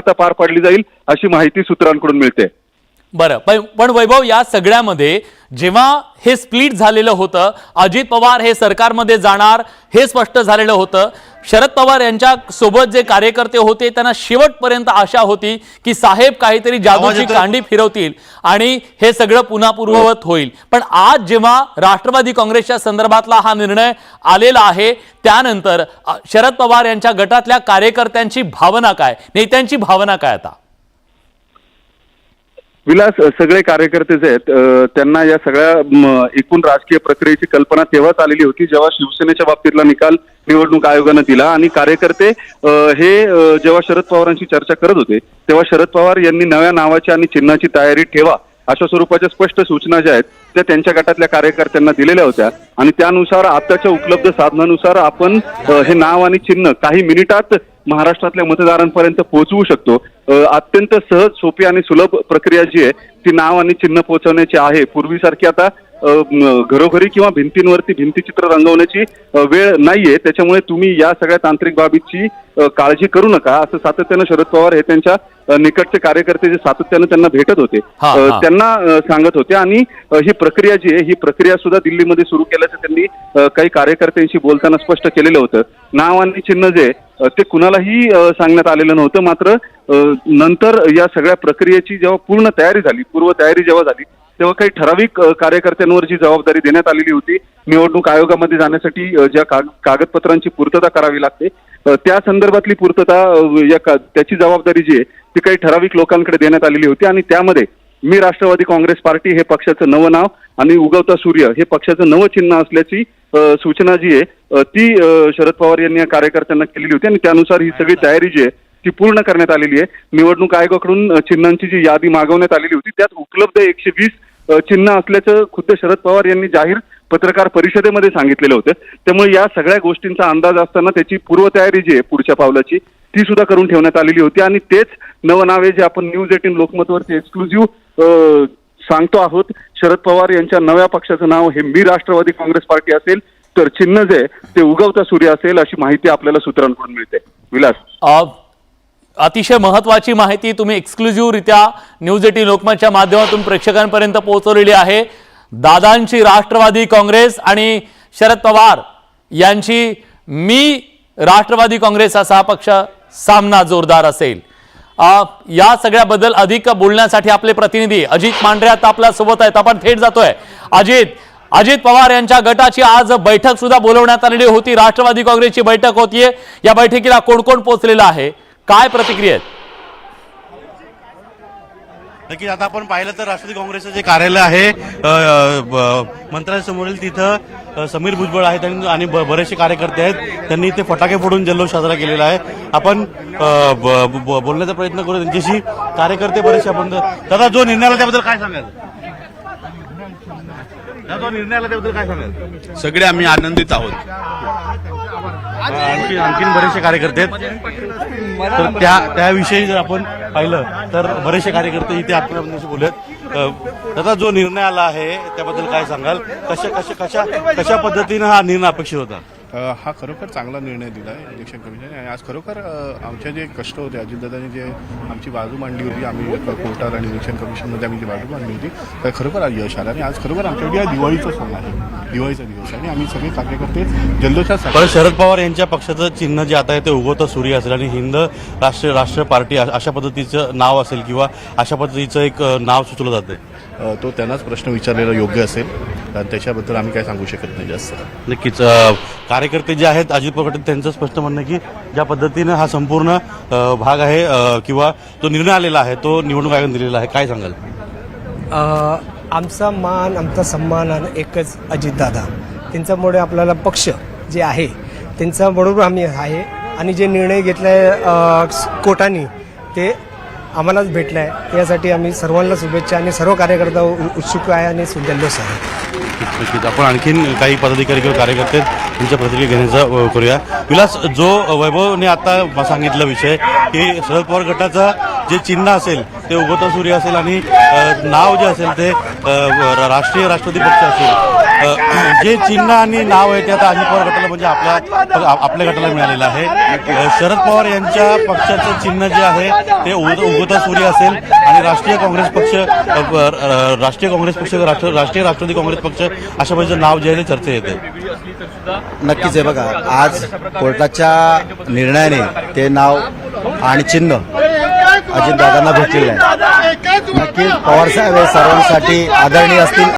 आता पार पाडली जाईल अशी माहिती सूत्रांकडून मिळते। बरं, पण वैभव, या सगळ्यामध्ये जेव्हा हे स्प्लिट झालेलं होतं, अजित पवार हे सरकारमध्ये जाणार हे स्पष्ट झालेलं होतं, शरद पवार यांच्या सोबत जे कार्यकर्ते होते त्यांना शेवटपर्यंत आशा होती की साहेब काहीतरी जादूची कांडी फिरवतील आणि हे सगळं पुन्हा पूर्ववत होईल। पण आज जेव्हा राष्ट्रवादी काँग्रेसच्या संदर्भातला हा निर्णय आलेला आहे, त्यानंतर शरद पवार यांच्या गटातल्या कार्यकर्त्यांची भावना काय, नेत्यांची भावना काय आता? विलास, सगळे कार्यकर्ते जे आहेत त्यांना या सगळ्या एकूण राजकीय प्रक्रियेची कल्पना तेव्हाच आलेली होती जेव्हा शिवसेनेच्या बाबतीतला निकाल निवडणूक आयोगानं दिला आणि कार्यकर्ते हे जेव्हा शरद पवारांची चर्चा करत होते तेव्हा शरद पवार यांनी नव्या नावाची आणि चिन्हाची तयारी ठेवा अशा स्वरूपाच्या स्पष्ट सूचना ज्या आहेत त्या त्यांच्या गटातल्या कार्यकर्त्यांना दिलेल्या होत्या आणि त्यानुसार आताच्या उपलब्ध साधनानुसार आपण हे नाव आणि चिन्ह काही मिनिटात महाराष्ट्रातल्या मतदारांपर्यंत पोहोचवू शकतो। अत्यंत सहज, सोपी आणि सुलभ प्रक्रिया जी आहे ती नाव आणि चिन्ह पोहोचवण्याची आहे। पूर्वीसारखी आता घरोघरी किंवा भिंतींवरती भिंतीचित्र रंगवण्याची वेळ नाहीये, त्याच्यामुळे तुम्ही या सगळ्या तांत्रिक बाबीची काळजी करू नका असं सातत्यानं शरद पवार हे त्यांच्या निकटचे कार्यकर्ते जे सातत्यानं त्यांना भेटत होते त्यांना सांगत होते आणि ही प्रक्रिया जी आहे ही प्रक्रिया सुद्धा दिल्लीमध्ये सुरू केल्याचं त्यांनी काही कार्यकर्त्यांशी बोलताना स्पष्ट केलेलं होतं। नाव आणि चिन्ह जे ते कुणालाही सांगण्यात आलेलं नव्हतं, मात्र नंतर या सगळ्या प्रक्रियेची जेव्हा पूर्ण तयारी झाली, पूर्व तयारी जेव्हा झाली तेव्हा काही ठराविक कार्यकर्त्यांवर जी जबाबदारी देण्यात आलेली होती निवडणूक आयोगामध्ये जाण्यासाठी ज्या कागदपत्रांची पूर्तता करावी लागते त्या संदर्भातली पूर्तता त्याची जबाबदारी जी आहे ती काही ठराविक लोकांकडे देण्यात आलेली होती आणि त्यामध्ये मी राष्ट्रवादी काँग्रेस पार्टी हे पक्षाचं नवं नाव आणि उगवता सूर्य हे पक्षाचं नवं चिन्ह असल्याची सूचना जी आहे ती शरद पवार यांनी या कार्यकर्त्यांना केलेली होती आणि त्यानुसार ही सगळी तयारी जी आहे ती पूर्ण करण्यात आलेली आहे। निवडणूक आयोगाकडून चिन्हांची जी यादी मागवण्यात आलेली होती त्यात उपलब्ध 120 चिन्ह असल्याचं खुद्द शरद पवार यांनी जाहीर पत्रकार परिषदेमध्ये सांगितलेलं होतं। त्यामुळे या सगळ्या गोष्टींचा अंदाज असताना त्याची पूर्वतयारी जी आहे पुढच्या पावलाची ती सुद्धा करून ठेवण्यात आलेली होती आणि तेच नवं नावे जे आपण न्यूज 18 लोकमतवरती एक्सक्लुझिव्ह सांगतो आहोत। शरद पवार यांच्या नव्या पक्षाचं नाव हे मी राष्ट्रवादी काँग्रेस पार्टी असेल तर चिन्ह जे ते उगवता सूर्य असेल अशी माहिती आपल्याला सूत्रांकडून मिळते। विलास, अतिशय महत्वाची माहिती तुम्ही एक्सक्लुझिव्ह रित्या न्यूज 18 लोकमतच्या माध्यमातून प्रेक्षकांपर्यंत पोहोचवलेली आहे। दादांची राष्ट्रवादी काँग्रेस आणि शरद पवार यांची मी राष्ट्रवादी काँग्रेस असा हा पक्ष सामना जोरदार असेल। या सगळ्याबद्दल अधिक बोलण्यासाठी आपले प्रतिनिधी अजित मांढरे आता आपल्या सोबत आहेत, आपण थेट जातोय। अजित पवार यांच्या गटाची आज बैठक सुद्धा बोलवण्यात आलेली होती, राष्ट्रवादी काँग्रेसची बैठक होतीये। या बैठकीला कोण कोण पोहोचलेलं आहे, काय प्रतिक्रिया आहेत? नक्कीच आता आपण पाहिलं तर राष्ट्रवादी काँग्रेसचं जे कार्यालय आहे मंत्रालयासमोरील तिथं समीर भुजबळ आहेत आणि बरेचसे कार्यकर्ते आहेत, त्यांनी इथे फटाके फोडून जल्लोष साजरा केलेला आहे। आपण बोलण्याचा प्रयत्न करू त्यांच्याशी। कार्यकर्ते बरेचसे आपण दादा जो निर्णय आला त्याबद्दल काय सांगाल? जो निर्णय आला त्याबद्दल काय सांगाल? सगळे आम्ही आनंदित आहोत। आणखीन बरेचसे कार्यकर्ते आहेत तर त्याविषयी जर आपण पाहिलं तर बरेचसे कार्यकर्ते इथे आपल्याशी बोलत। दादा जो निर्णय आला आहे त्याबद्दल काय सांगाल? कशा पद्धतीने हा निर्णय अपेक्षित होता? हा खरोखर चांगला निर्णय दिला आहे इलेक्शन कमिशन आणि आज खरोखर आमचे जे कष्ट होते अजितदादांनी जे आमची बाजू मांडली होती, आम्ही कोर्टात आणि इलेक्शन कमिशनमध्ये आम्ही जी बाजू मांडली होती तर खरोखर आज यश आलं आणि आज खरोखर आमच्याकडे दिवाळीचा सण आहे, दिवाळीचा दिवस आणि आम्ही सगळे कार्यकर्ते जल्लोषात। पण शरद पवार यांच्या पक्षाचं चिन्ह जे आता आहे ते उगवता सूर्य असेल आणि हिंद राष्ट्र पार्टी अशा पद्धतीचं नाव असेल किंवा अशा पद्धतीचं एक नाव सुचवलं जातं, तो त्यांनाच प्रश्न विचारलेला योग्य असेल कारण त्याच्याबद्दल आम्ही काय सांगू शकत नाही जास्त। नक्कीच कार्यकर्ते जे आहेत अजित पवार त्यांचं स्पष्ट म्हणणं की ज्या पद्धतीनं हा संपूर्ण भाग आहे किंवा तो निर्णय आलेला आहे तो निवडणूक आयोगाने दिलेला आहे, काय सांगाल? आमचा मान, आमचा सन्मान एकच अजितदादा, त्यांच्यामुळे आपल्याला पक्ष जे आहे त्यांच्याबरोबर आम्ही आहे आणि जे निर्णय घेतलाय कोर्टाने ते आम्हालाच भेटला आहे, त्यासाठी आम्ही सर्वांना शुभेच्छा आणि सर्व कार्यकर्ता उत्सुक आहे आणि जल्लोष आहे। आपण आणखीन काही पदाधिकारी किंवा कार्यकर्ते त्यांच्या प्रतिक्रिया घेण्याचा करूया। विलास, जो वैभवने आता सांगितला विषय की शरद पवार गटाचा जे चिन्ह असेल ते उगवता सूर्य असेल आणि नाव जे असेल ते राष्ट्रीय राष्ट्रवादी पक्ष असेल, जे चिन्ह आणि नाव आहे ते आता अजित पवार गटाला म्हणजे आपल्या गटाला मिळालेलं आहे. शरद पवार यांच्या पक्षाचं चिन्ह जे आहे ते उगवता सूर्य असेल आणि राष्ट्रीय काँग्रेस पक्ष राष्ट्रीय राष्ट्रवादी काँग्रेस पक्ष अशा पद्धतीचं नाव जे आहे ते चर्चेत येते. नक्कीच आहे बघा, आज कोर्टाच्या निर्णयाने ते नाव आणि चिन्ह अजितदादांना भेटलेलं आहे. नक्कीच पवारसाहेब हे सर्वांसाठी आदरणीय असतील.